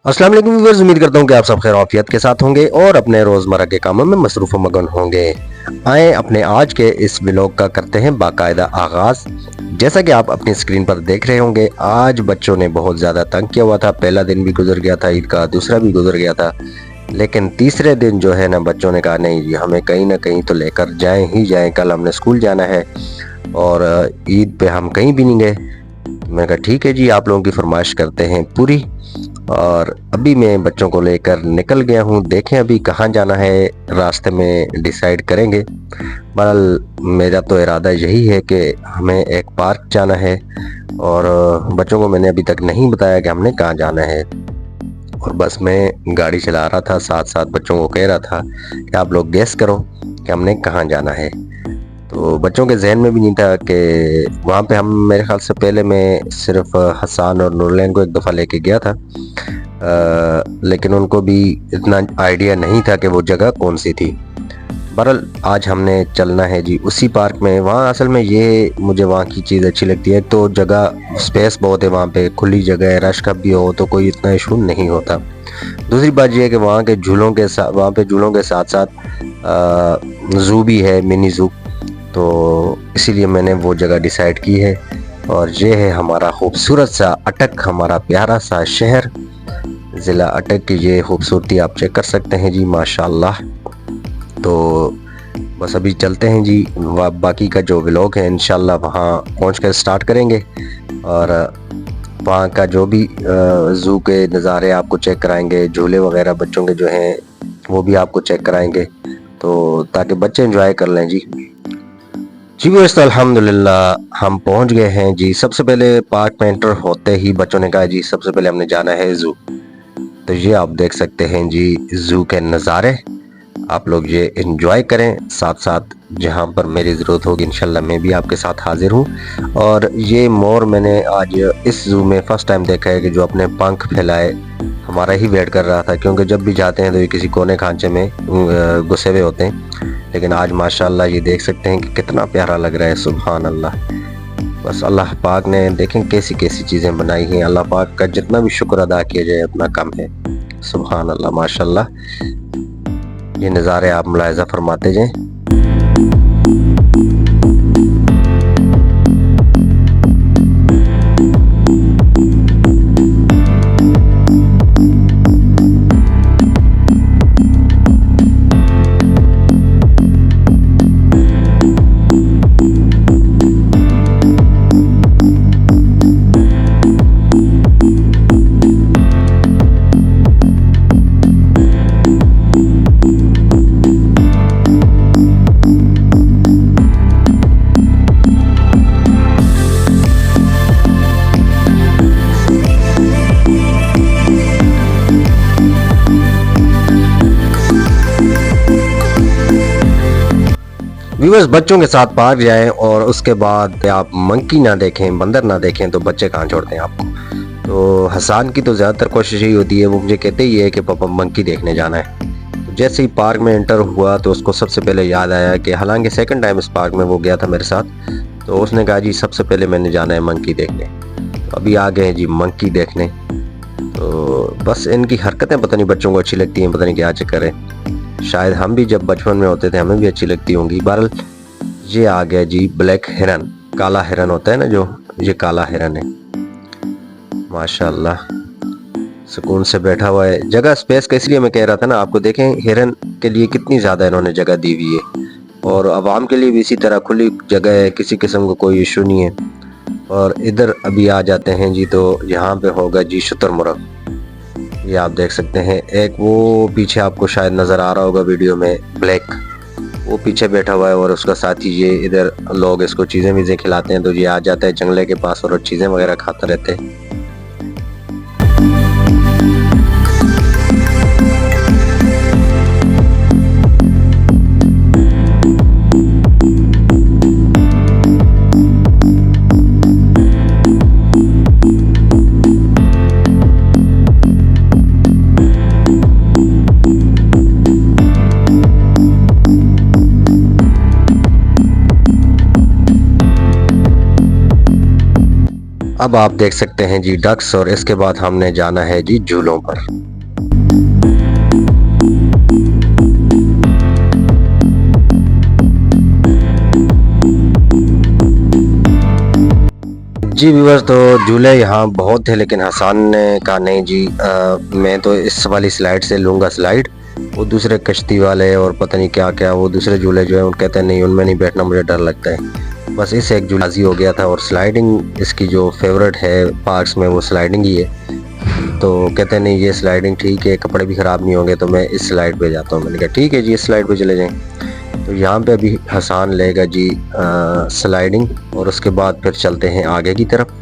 अस्सलाम वालेकुम व्यूअर्स, उम्मीद करता हूँ कि आप सब खैर आफियत के साथ होंगे और अपने रोज़मर्रा के कामों में मसरूफ़ व मगन होंगे। आए अपने आज के इस व्लॉग का करते हैं बाकायदा आगाज़। जैसा कि आप अपनी स्क्रीन पर देख रहे होंगे, आज बच्चों ने बहुत ज़्यादा तंग किया हुआ था। पहला दिन भी गुजर गया था ईद का, दूसरा भी गुजर गया था, लेकिन तीसरे दिन जो है ना, बच्चों ने कहा नहीं जी, हमें कहीं ना कहीं तो लेकर जाएं ही जाएं, कल हमने स्कूल जाना है और ईद पे हम कहीं भी नहीं गए। मैंने कहा ठीक है जी, आप लोगों की फरमाइश करते हैं पूरी। और अभी मैं बच्चों को लेकर निकल गया हूँ, देखें अभी कहाँ जाना है, रास्ते में डिसाइड करेंगे। बहरहाल मेरा तो इरादा यही है कि हमें एक पार्क जाना है और बच्चों को मैंने अभी तक नहीं बताया कि हमने कहाँ जाना है। और बस मैं गाड़ी चला रहा था, साथ साथ बच्चों को कह रहा था कि आप लोग गेस करो कि हमने कहाँ जाना है। तो बच्चों के जहन में भी नहीं था कि वहाँ पे हम, मेरे ख्याल से पहले मैं सिर्फ हसन और नूरलैन को एक दफ़ा लेके गया था, लेकिन उनको भी इतना आइडिया नहीं था कि वो जगह कौन सी थी। बहरहाल आज हमने चलना है जी उसी पार्क में। वहाँ असल में ये मुझे वहाँ की चीज़ अच्छी लगती है, तो जगह स्पेस बहुत है, वहाँ पे खुली जगह है, रश कब भी हो तो कोई इतना इशू नहीं होता। दूसरी बात यह है कि वहाँ के झूलों के साथ, वहाँ पे झूलों के साथ साथ ज़ू भी है, मिनी ज़ू। तो इसीलिए मैंने वो जगह डिसाइड की है और ये है हमारा खूबसूरत सा अटक, हमारा प्यारा सा शहर, ज़िला अटक की ये खूबसूरती आप चेक कर सकते हैं जी, माशाल्लाह। तो बस अभी चलते हैं जी, बाकी का जो व्लॉग है इंशाल्लाह वहाँ पहुँच कर स्टार्ट करेंगे और वहाँ का जो भी ज़ू के नज़ारे आपको चेक कराएंगे, झूले वगैरह बच्चों के जो हैं वो भी आपको चेक कराएंगे, तो ताकि बच्चे एंजॉय कर लें जी। जी दोस्तों, अल्हम्दुलिल्लाह हम पहुंच गए हैं जी। सबसे पहले पार्क में एंटर होते ही बच्चों ने कहा जी सबसे पहले हमने जाना है ज़ू। तो ये आप देख सकते हैं जी ज़ू के नज़ारे, आप लोग ये एंजॉय करें। साथ साथ जहां पर मेरी ज़रूरत होगी इंशाल्लाह मैं भी आपके साथ हाजिर हूँ। और ये मोर मैंने आज इस ज़ू में फ़र्स्ट टाइम देखा है कि जो अपने पंख फैलाए हमारा ही वेट कर रहा था, क्योंकि जब भी जाते हैं तो ये किसी कोने खांचे में घुसे हुए होते हैं। लेकिन आज माशाल्लाह ये देख सकते हैं कि कितना प्यारा लग रहा है, सुभान अल्लाह। बस अल्लाह पाक ने देखें कैसी कैसी चीज़ें बनाई हैं, अल्लाह पाक का जितना भी शुक्र अदा किया जाए उतना कम है, सुभान अल्लाह माशाल्लाह। ये नज़ारे आप मुलाहिज़ा फरमाते जाएं। व्यूअर्स, बच्चों के साथ पार्क जाएं और उसके बाद आप मंकी ना देखें, बंदर ना देखें तो बच्चे कहाँ छोड़ते हैं आपको। तो हसन की तो ज़्यादातर कोशिश यही होती है, वो मुझे कहते ही है कि पापा मंकी देखने जाना है। तो जैसे ही पार्क में एंटर हुआ तो उसको सबसे पहले याद आया कि हालांकि सेकंड टाइम इस पार्क में वो गया था मेरे साथ, तो उसने कहा जी सबसे पहले मैंने जाना है मंकी देखने। तो अभी आ गए हैं जी मंकी देखने। तो बस इनकी हरकतें पता नहीं बच्चों को अच्छी लगती हैं, पता नहीं क्या चक्कर है। शायद हम भी जब बचपन में होते थे हमें भी अच्छी लगती होंगी। बहरहाल ये आ गया जी ब्लैक हिरन, काला हिरन होता है ना जो, ये काला हिरन है, माशाल्लाह सुकून से बैठा हुआ है। जगह स्पेस का इसलिए मैं कह रहा था ना आपको, देखें हिरन के लिए कितनी ज़्यादा इन्होंने जगह दी हुई है और आवाम के लिए भी इसी तरह खुली जगह है, किसी किस्म का कोई इशू नहीं है। और इधर अभी आ जाते हैं जी, तो यहाँ पे होगा जी शुतुरमुर्ग, ये आप देख सकते हैं। एक वो पीछे आपको शायद नज़र आ रहा होगा वीडियो में, ब्लैक, वो पीछे बैठा हुआ है और उसका साथी ये, इधर लोग इसको चीज़ें वीज़ें खिलाते हैं तो ये आ जाता है जंगले के पास और चीज़ें वगैरह खाता रहते हैं। अब आप देख सकते हैं जी डक्स, और इसके बाद हमने जाना है जी झूलों पर। जी व्यूअर्स, तो झूले यहाँ बहुत थे लेकिन हसन ने कहा नहीं जी, मैं तो इस वाली स्लाइड से लूँगा स्लाइड। वो दूसरे कश्ती वाले और पता नहीं क्या क्या वो दूसरे झूले जो है उन कहते हैं नहीं उनमें नहीं बैठना, मुझे डर लगता है। बस इस एक झूलाजी हो गया था, और स्लाइडिंग इसकी जो फेवरेट है पार्क्स में वो स्लाइडिंग ही है। तो कहते हैं नहीं ये स्लाइडिंग ठीक है, कपड़े भी ख़राब नहीं होंगे, तो मैं इस स्लाइड पे जाता हूँ। मैंने कहा ठीक है जी, इस स्लाइड पे चले जाएं। तो यहाँ पे अभी हसन लेगा जी स्लाइडिंग, और उसके बाद फिर चलते हैं आगे की तरफ।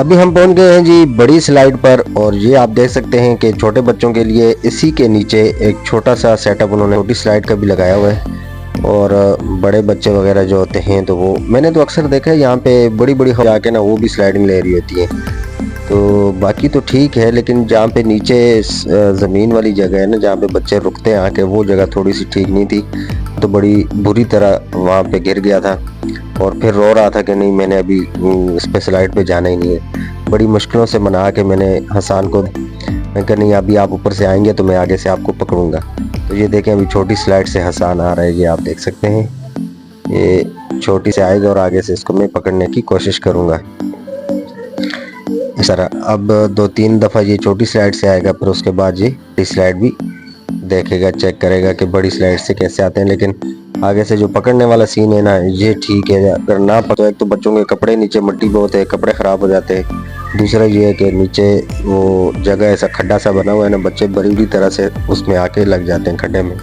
अभी हम पहुंच गए हैं जी बड़ी स्लाइड पर, और ये आप देख सकते हैं कि छोटे बच्चों के लिए इसी के नीचे एक छोटा सा सेटअप उन्होंने छोटी स्लाइड का भी लगाया हुआ है। और बड़े बच्चे वगैरह जो होते हैं तो वो मैंने तो अक्सर देखा है यहाँ पे बड़ी बड़ी जाके ना वो भी स्लाइडिंग ले रही होती है। तो बाकी तो ठीक है, लेकिन जहाँ पे नीचे ज़मीन वाली जगह है ना जहाँ पे बच्चे रुकते हैं आके, वो जगह थोड़ी सी ठीक नहीं थी। तो बड़ी बुरी तरह वहाँ पे गिर गया था, और फिर रो रहा था कि नहीं मैंने अभी इस पे स्लाइड पे जाना ही नहीं है। बड़ी मुश्किलों से मना के मैंने हसन को, मैं कहा नहीं अभी आप ऊपर से आएंगे तो मैं आगे से आपको पकड़ूंगा। तो ये देखें अभी छोटी स्लाइड से हसन आ रहा है, ये आप देख सकते हैं। ये छोटी से आएगा और आगे से इसको मैं पकड़ने की कोशिश करूँगा इस तरह। अब 2-3 दफ़ा ये छोटी स्लाइड से आएगा, फिर उसके बाद ये बड़ी स्लाइड भी देखेगा, चेक करेगा कि बड़ी स्लाइड से कैसे आते हैं। लेकिन आगे से जो पकड़ने वाला सीन है ना ये ठीक है, अगर ना पकड़ो एक तो बच्चों के कपड़े नीचे मिट्टी बहुत है, कपड़े ख़राब हो जाते हैं। दूसरा ये है कि नीचे वो जगह ऐसा खड्डा सा बना हुआ है ना, बच्चे बड़ी बुरी तरह से उसमें आके लग जाते हैं खड्डे में।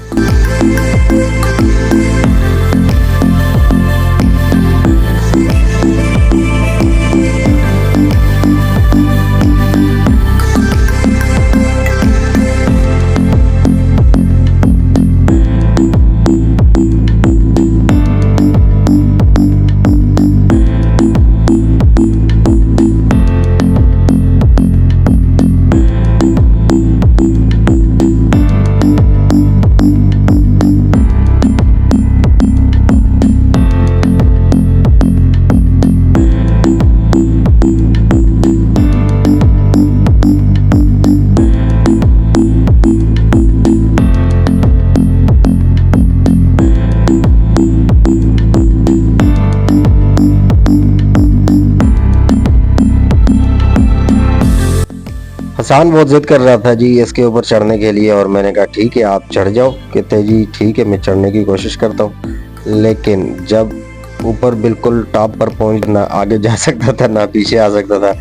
हसन बहुत जिद कर रहा था जी इसके ऊपर चढ़ने के लिए, और मैंने कहा ठीक है आप चढ़ जाओ। कहते जी ठीक है मैं चढ़ने की कोशिश करता हूँ। लेकिन जब ऊपर बिल्कुल टॉप पर पहुंच, ना आगे जा सकता था ना पीछे आ सकता था।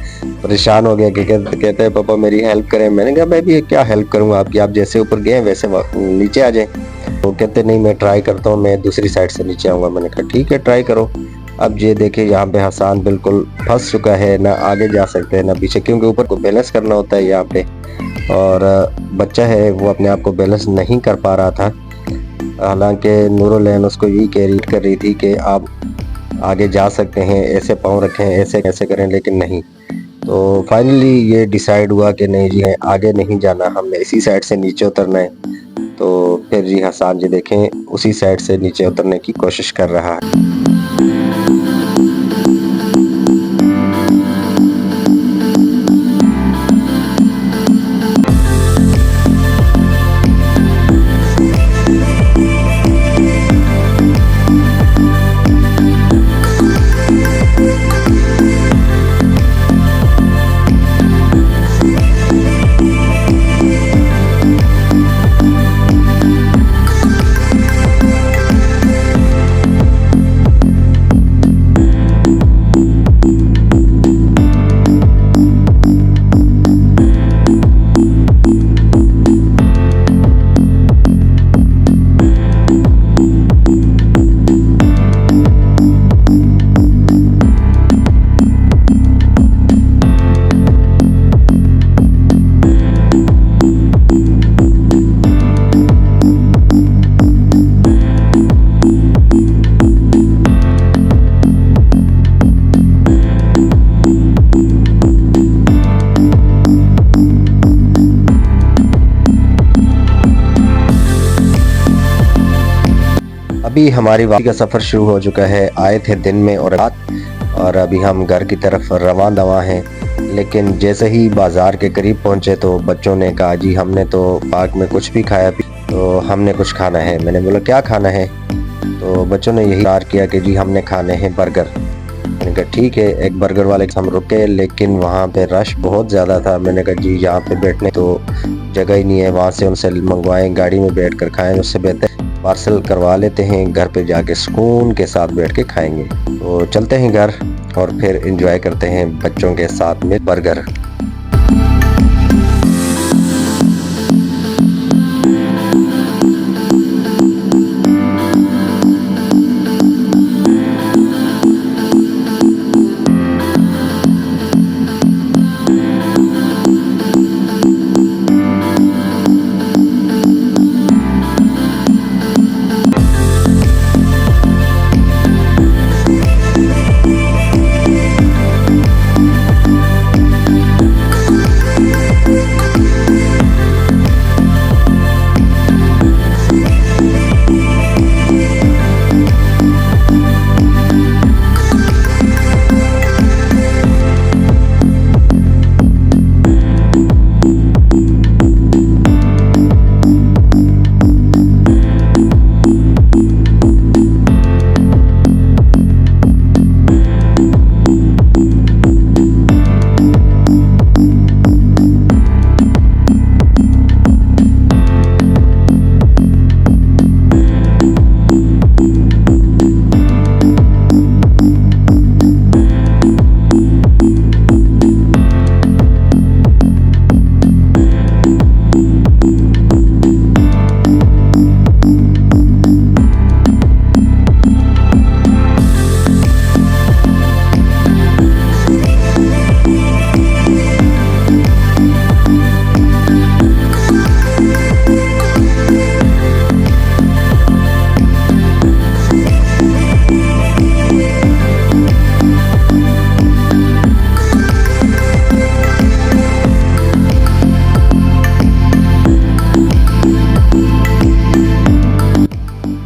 परेशान हो गया कि कहते हैं पापा मेरी हेल्प करें। मैंने कहा मैं भी क्या हेल्प करूँगा आपकी, आप जैसे ऊपर गए वैसे नीचे आ जाए। तो कहते नहीं मैं ट्राई करता हूँ, मैं दूसरी साइड से नीचे आऊँगा। मैंने कहा ठीक है ट्राई करो। अब ये देखिए यहाँ पे हसन बिल्कुल फंस चुका है, ना आगे जा सकते हैं ना पीछे, क्योंकि ऊपर को बैलेंस करना होता है यहाँ पे। और बच्चा है वो अपने आप को बैलेंस नहीं कर पा रहा था। हालांकि नूरुलैन उसको यही कैरी कर रही थी कि आप आगे जा सकते हैं, ऐसे पाँव रखें, ऐसे कैसे करें, लेकिन नहीं। तो फाइनली ये डिसाइड हुआ कि नहीं जी है आगे नहीं जाना, हमने इसी साइड से नीचे उतरना है। तो फिर जी हसान जी देखें उसी साइड से नीचे उतरने की कोशिश कर रहा है। अभी हमारी वापसी का सफ़र शुरू हो चुका है। आए थे दिन में और रात, और अभी हम घर की तरफ रवां दवा हैं। लेकिन जैसे ही बाज़ार के करीब पहुंचे तो बच्चों ने कहा जी हमने तो पार्क में कुछ भी खाया तो हमने कुछ खाना है। मैंने बोला क्या खाना है? तो बच्चों ने यही इकरार किया कि जी हमने खाने हैं बर्गर। मैंने कहा ठीक है। एक बर्गर वाले हम रुके, लेकिन वहाँ पे रश बहुत ज़्यादा था। मैंने कहा जी यहाँ पे बैठने तो जगह ही नहीं है, वहाँ से उनसे मंगवाएं, गाड़ी में बैठ कर खाएं, उससे बेहतर पार्सल करवा लेते हैं, घर पे जाके सुकून के साथ बैठ के खाएंगे। तो चलते हैं घर और फिर एंजॉय करते हैं बच्चों के साथ में बर्गर।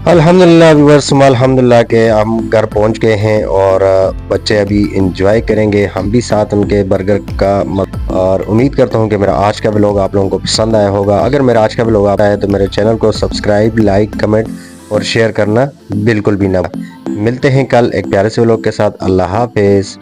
अल्हम्दुलिल्लाह व्यूअर्स, अल्हम्दुलिल्लाह के हम घर पहुंच गए हैं और बच्चे अभी इंजॉय करेंगे, हम भी साथ उनके बर्गर का। और उम्मीद करता हूं कि मेरा आज का व्लॉग आप लोगों को पसंद आया होगा। अगर मेरा आज का व्लॉग आता है तो मेरे चैनल को सब्सक्राइब, लाइक, कमेंट और शेयर करना बिल्कुल भी ना। मिलते हैं कल एक प्यारे से व्लॉग के साथ। अल्लाह हाफिज़।